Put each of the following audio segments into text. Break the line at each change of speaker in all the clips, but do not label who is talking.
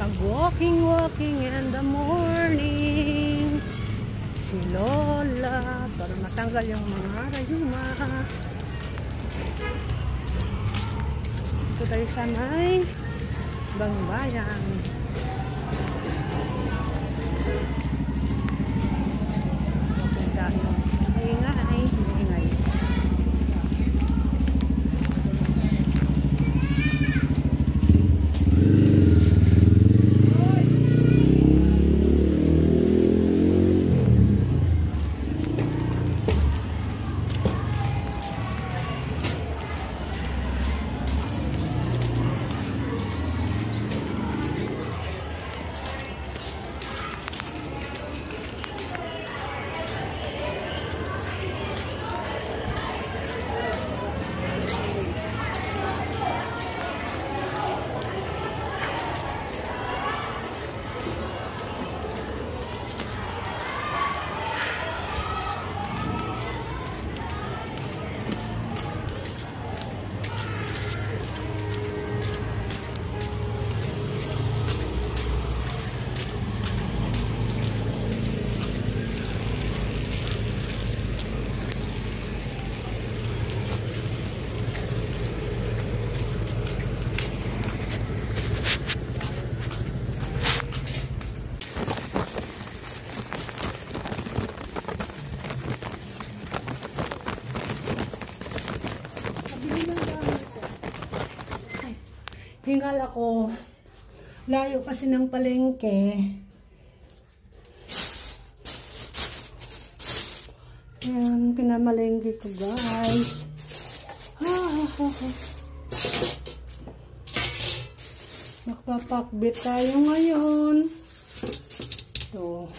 Mag-walking in the morning. Si Lola, para matanggal yung mga rayuma. Ito tayo sa may Bangbayan. Walking tayo. Ingay. Hingal ako. Layo kasi ng palengke. Ayan, pinamalengke ko guys. Magpapakbit tayo ngayon. Ito.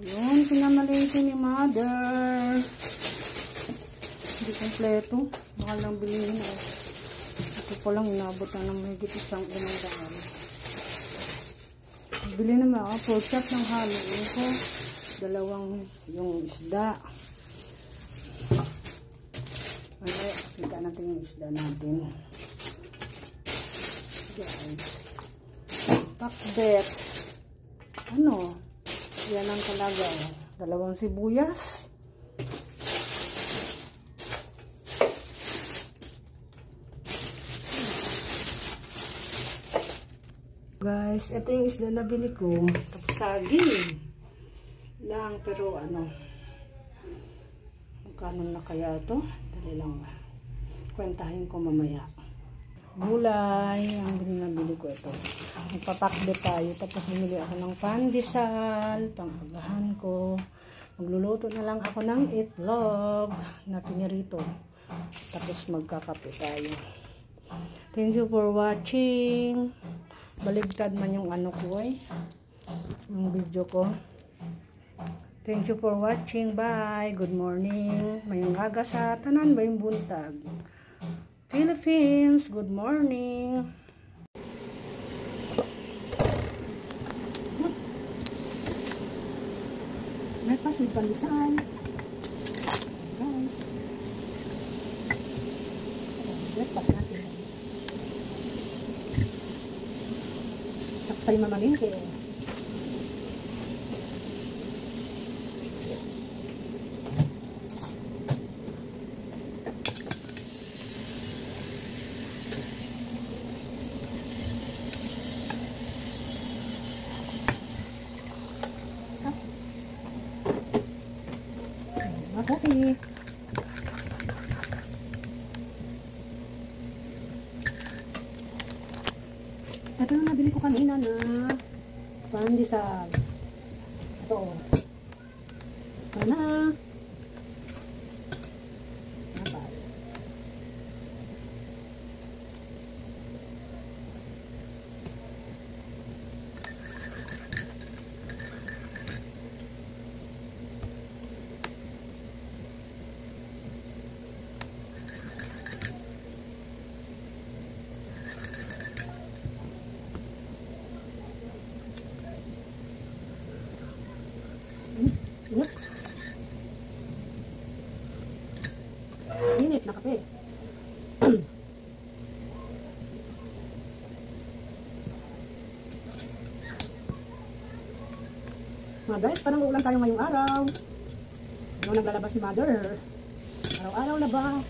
Ayan, pinamalengke ni mother. Hindi kompleto. Mahal lang bilhin ako. Ito ko lang inabot na ng mahigit isang unang daan. Bili naman ako pork chop ng Halloween ko. Dalawang yung isda. Ay, kita natin yung isda natin. Guys. Pakbet. Ano? Yan ang talaga. Dalawang sibuyas. Guys, ito yung isda na bili ko. Tapos saging lang, pero ano, magkano na kaya ito? Dali lang ba? Kwentahin ko mamaya. Gulay, ang binili ko ito. Magpapakde tayo. Tapos bumili ako ng pandesal, pang-agahan ko. Magluluto na lang ako ng itlog na pinirito. Tapos magkakape tayo. Thank you for watching. Baligtad man yung ano ko yung video ko. Thank you for watching. Bye. Good morning. Mayong aga sa tanan, mayong buntag. Philippines, good morning. May pas, may pandesal. Guys. Breakfast natin. Saksay mamalingke. Coffee. Ito na nabili ko kanina na pandesal. Ito. Ito na.
Mga guys, parang uulan tayo ngayong araw. Ano naglalabas si mother? Araw-araw na ba?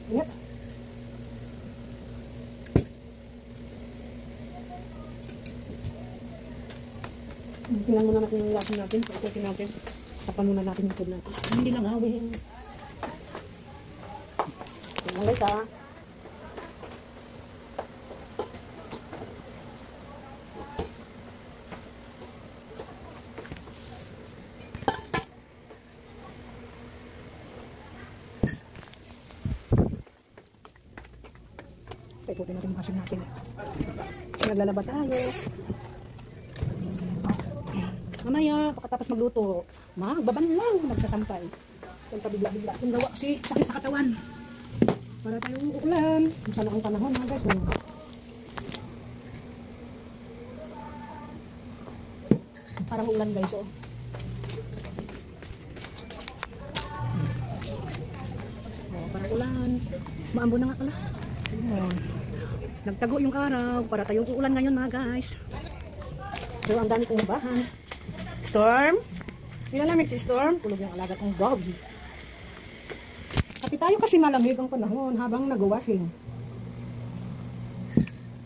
Ingat. Tingnan muna natin yung lasin natin. Pagkutin natin. Tapan muna natin yung food natin. Hindi lang hawin. Tingnan guys ha. Pagkutin natin yung asin natin. Naglalaba tayo. Mamaya, pagkatapos magluto, magbabanlaw, magsasampay. Kung pabigla-bigla, kung gawa kasi sakit sa katawan. Para tayong uulan. Kung sana ang panahon mga guys. Parang ulan guys oh. Oh, parang ulan. Maambo na nga pala. Oh. Nagtago yung araw para tayong uulan ngayon mga guys. Pero ang dami kong bahan. Storm. Nilalamig si Storm. Tulog yung alaga kong dog. Kasi tayo kasi malamig ang panahon habang nag-washing.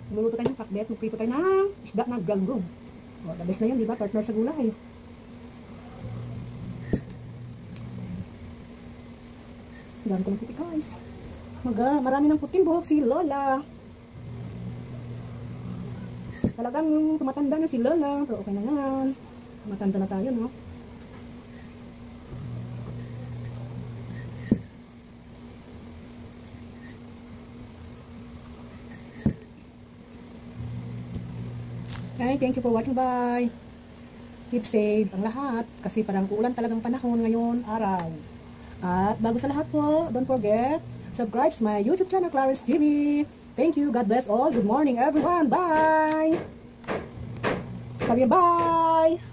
Luluto tayo ng pakbet. Magprito tayo ng isda na galunggong. O, the best na yun, di ba? Partner sa gulay. Dami ko ng puti guys. Marami ng puting buhok si Lola. Talagang tumatanda na si Lola. Pero okay na yan. Tumatanda na tayo, no? Okay, thank you for watching. Bye. Keep safe ang lahat. Kasi parang uulan talagang panahon ngayon, araw. At bago sa lahat po, don't forget, subscribe to my YouTube channel, Clarence TV. Thank you. God bless all. Good morning, everyone. Bye. Sabi bye.